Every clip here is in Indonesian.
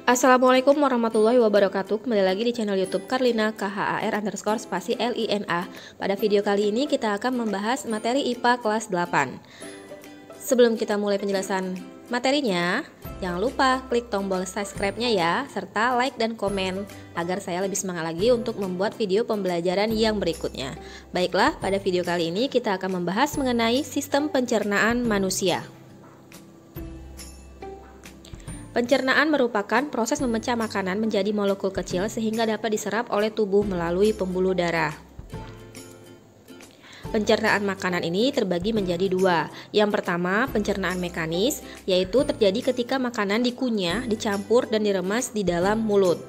Assalamualaikum warahmatullahi wabarakatuh. Kembali lagi di channel YouTube Karlina KHAR_Lina. Pada video kali ini kita akan membahas materi IPA kelas 8. Sebelum kita mulai penjelasan materinya, jangan lupa klik tombol subscribe-nya ya, serta like dan komen agar saya lebih semangat lagi untuk membuat video pembelajaran yang berikutnya. Baiklah, pada video kali ini kita akan membahas mengenai sistem pencernaan manusia. Pencernaan merupakan proses memecah makanan menjadi molekul kecil sehingga dapat diserap oleh tubuh melalui pembuluh darah. Pencernaan makanan ini terbagi menjadi dua. Yang pertama, pencernaan mekanis, yaitu terjadi ketika makanan dikunyah, dicampur, dan diremas di dalam mulut.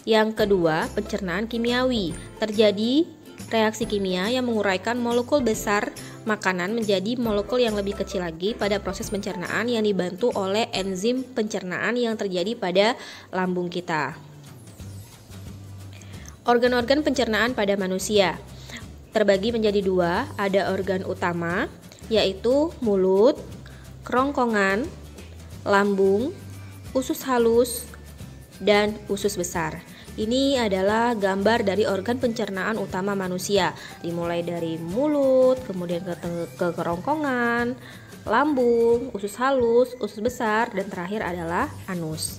Yang kedua, pencernaan kimiawi, terjadi reaksi kimia yang menguraikan molekul besar makanan menjadi molekul yang lebih kecil lagi pada proses pencernaan yang dibantu oleh enzim pencernaan yang terjadi pada lambung kita. Organ-organ pencernaan pada manusia terbagi menjadi dua, ada organ utama yaitu mulut, kerongkongan, lambung, usus halus, dan usus besar. Ini adalah gambar dari organ pencernaan utama manusia, dimulai dari mulut, kemudian ke kerongkongan, lambung, usus halus, usus besar, dan terakhir adalah anus.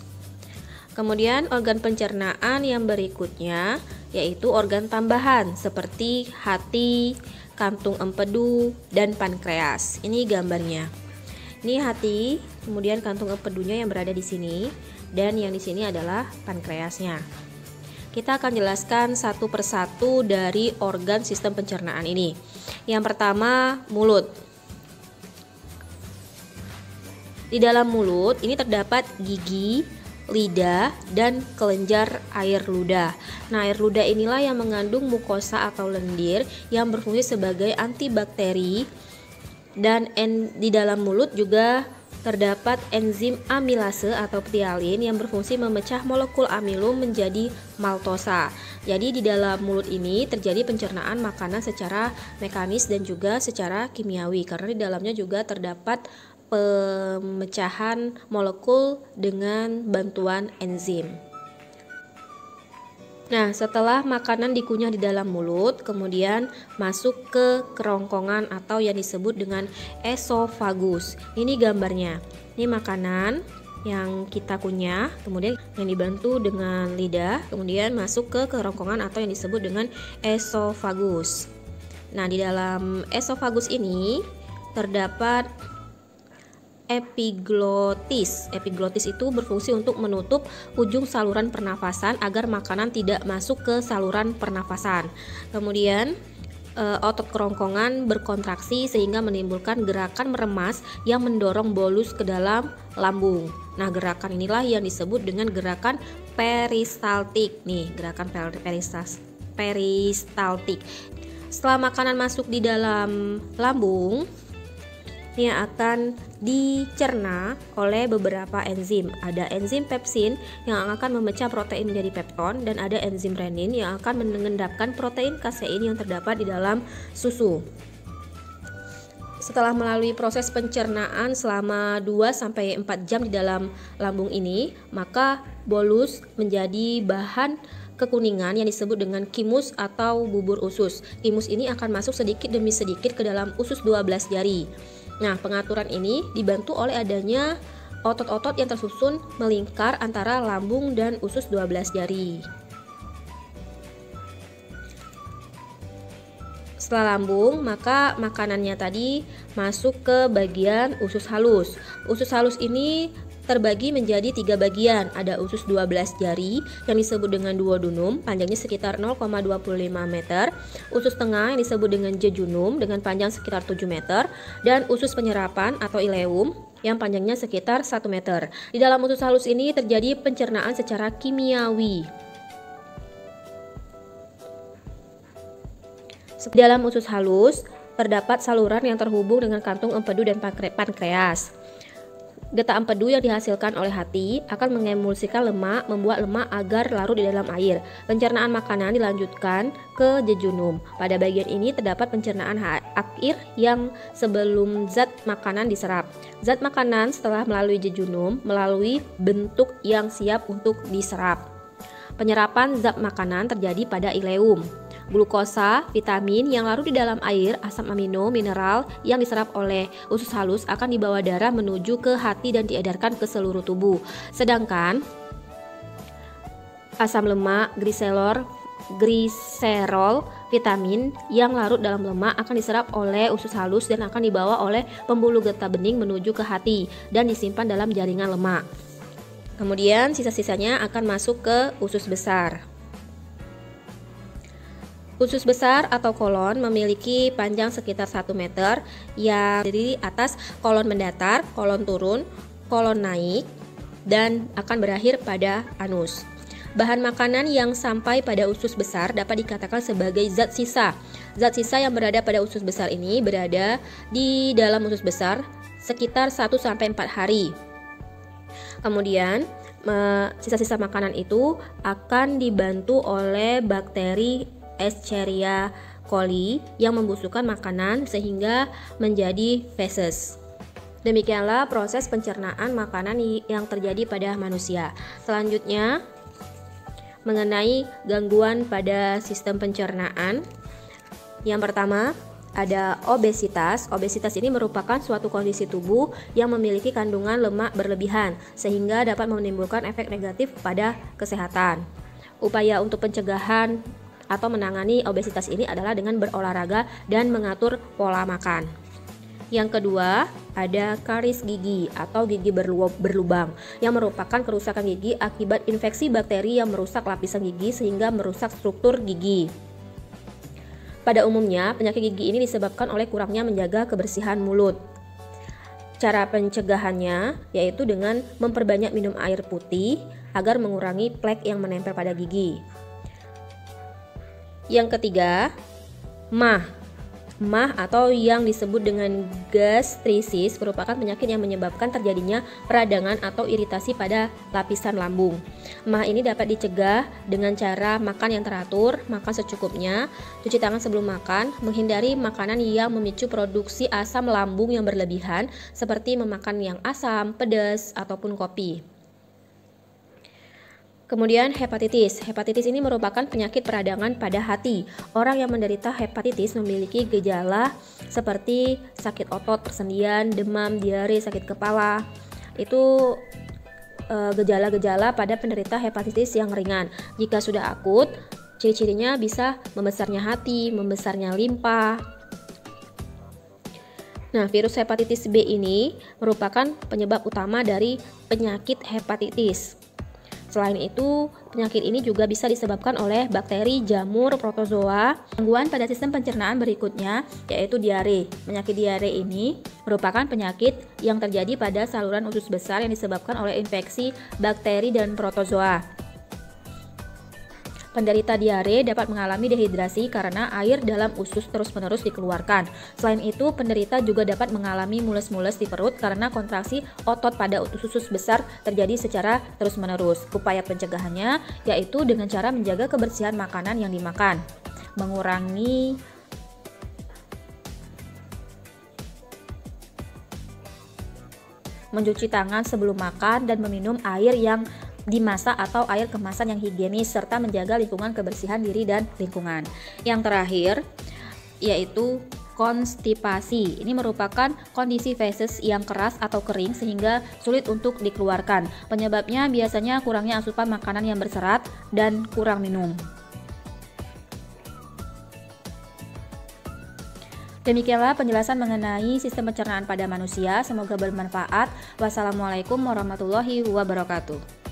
Kemudian organ pencernaan yang berikutnya yaitu organ tambahan seperti hati, kantung empedu, dan pankreas. Ini gambarnya. Ini hati, kemudian kantung empedunya yang berada di sini, dan yang di sini adalah pankreasnya. Kita akan jelaskan satu persatu dari organ sistem pencernaan ini. Yang pertama, mulut. Di dalam mulut ini terdapat gigi, lidah, dan kelenjar air ludah. Nah, air ludah inilah yang mengandung mukosa atau lendir yang berfungsi sebagai antibakteri, dan di dalam mulut juga terdapat enzim amilase atau ptialin yang berfungsi memecah molekul amilum menjadi maltosa. Jadi di dalam mulut ini terjadi pencernaan makanan secara mekanis dan juga secara kimiawi, karena di dalamnya juga terdapat pemecahan molekul dengan bantuan enzim. Nah, setelah makanan dikunyah di dalam mulut, kemudian masuk ke kerongkongan atau yang disebut dengan esofagus. Ini gambarnya. Ini makanan yang kita kunyah, kemudian yang dibantu dengan lidah, kemudian masuk ke kerongkongan atau yang disebut dengan esofagus. Nah, di dalam esofagus ini terdapat epiglotis. Epiglotis itu berfungsi untuk menutup ujung saluran pernafasan agar makanan tidak masuk ke saluran pernafasan. Kemudian otot kerongkongan berkontraksi sehingga menimbulkan gerakan meremas yang mendorong bolus ke dalam lambung. Nah, gerakan inilah yang disebut dengan gerakan peristaltik. Nih, gerakan peristaltik. Setelah makanan masuk di dalam lambung, ini akan dicerna oleh beberapa enzim. Ada enzim pepsin yang akan memecah protein menjadi pepton, dan ada enzim renin yang akan mengendapkan protein kasein yang terdapat di dalam susu. Setelah melalui proses pencernaan selama 2-4 jam di dalam lambung ini, maka bolus menjadi bahan kekuningan yang disebut dengan kimus atau bubur usus. Kimus ini akan masuk sedikit demi sedikit ke dalam usus 12 jari. Nah, pengaturan ini dibantu oleh adanya otot-otot yang tersusun melingkar antara lambung dan usus 12 jari. Setelah lambung, maka makanannya tadi masuk ke bagian usus halus. Usus halus ini terbagi menjadi 3 bagian. Ada usus 12 jari yang disebut dengan duodenum, panjangnya sekitar 0,25 meter, usus tengah yang disebut dengan jejunum dengan panjang sekitar 7 meter, dan usus penyerapan atau ileum yang panjangnya sekitar 1 meter. Di dalam usus halus ini terjadi pencernaan secara kimiawi. Di dalam usus halus terdapat saluran yang terhubung dengan kantung empedu dan pankreas. Getah empedu yang dihasilkan oleh hati akan mengemulsikan lemak, membuat lemak agar larut di dalam air. Pencernaan makanan dilanjutkan ke jejunum. Pada bagian ini terdapat pencernaan air yang sebelum zat makanan diserap. Zat makanan setelah melalui jejunum melalui bentuk yang siap untuk diserap. Penyerapan zat makanan terjadi pada ileum. Glukosa, vitamin yang larut di dalam air, asam amino, mineral yang diserap oleh usus halus akan dibawa darah menuju ke hati dan diedarkan ke seluruh tubuh. Sedangkan asam lemak, gliserol, vitamin yang larut dalam lemak akan diserap oleh usus halus dan akan dibawa oleh pembuluh getah bening menuju ke hati dan disimpan dalam jaringan lemak. Kemudian sisa-sisanya akan masuk ke usus besar. Usus besar atau kolon memiliki panjang sekitar 1 meter yang terdiri atas kolon mendatar, kolon turun, kolon naik, dan akan berakhir pada anus. Bahan makanan yang sampai pada usus besar dapat dikatakan sebagai zat sisa. Zat sisa yang berada pada usus besar ini berada di dalam usus besar sekitar 1-4 hari. Kemudian sisa-sisa makanan itu akan dibantu oleh bakteri Escherichia coli yang membusukkan makanan sehingga menjadi feses. Demikianlah proses pencernaan makanan yang terjadi pada manusia. Selanjutnya, mengenai gangguan pada sistem pencernaan. Yang pertama, ada obesitas. Obesitas ini merupakan suatu kondisi tubuh yang memiliki kandungan lemak berlebihan sehingga dapat menimbulkan efek negatif pada kesehatan. Upaya untuk pencegahan atau menangani obesitas ini adalah dengan berolahraga dan mengatur pola makan. Yang kedua, ada karies gigi atau gigi berlubang yang merupakan kerusakan gigi akibat infeksi bakteri yang merusak lapisan gigi sehingga merusak struktur gigi. Pada umumnya, penyakit gigi ini disebabkan oleh kurangnya menjaga kebersihan mulut. Cara pencegahannya yaitu dengan memperbanyak minum air putih agar mengurangi plek yang menempel pada gigi. Yang ketiga, MAH. MAH atau yang disebut dengan gastritis merupakan penyakit yang menyebabkan terjadinya peradangan atau iritasi pada lapisan lambung. MAH ini dapat dicegah dengan cara makan yang teratur, makan secukupnya, cuci tangan sebelum makan, menghindari makanan yang memicu produksi asam lambung yang berlebihan seperti memakan yang asam, pedas, ataupun kopi. Kemudian hepatitis. Hepatitis ini merupakan penyakit peradangan pada hati. Orang yang menderita hepatitis memiliki gejala seperti sakit otot, persendian, demam, diare, sakit kepala. Itu gejala-gejala pada penderita hepatitis yang ringan. Jika sudah akut, ciri-cirinya bisa membesarnya hati, membesarnya limpa. Nah, virus hepatitis B ini merupakan penyebab utama dari penyakit hepatitis. Selain itu, penyakit ini juga bisa disebabkan oleh bakteri, jamur, protozoa. Gangguan pada sistem pencernaan berikutnya yaitu diare. Penyakit diare ini merupakan penyakit yang terjadi pada saluran usus besar yang disebabkan oleh infeksi bakteri dan protozoa. Penderita diare dapat mengalami dehidrasi karena air dalam usus terus-menerus dikeluarkan. Selain itu, penderita juga dapat mengalami mules-mules di perut karena kontraksi otot pada usus besar terjadi secara terus-menerus. Upaya pencegahannya yaitu dengan cara menjaga kebersihan makanan yang dimakan, mencuci tangan sebelum makan dan meminum air yang dimasak atau air kemasan yang higienis serta menjaga lingkungan kebersihan diri dan lingkungan. Yang terakhir yaitu konstipasi. Ini merupakan kondisi feses yang keras atau kering sehingga sulit untuk dikeluarkan. Penyebabnya biasanya kurangnya asupan makanan yang berserat dan kurang minum. Demikianlah penjelasan mengenai sistem pencernaan pada manusia. Semoga bermanfaat. Wassalamualaikum warahmatullahi wabarakatuh.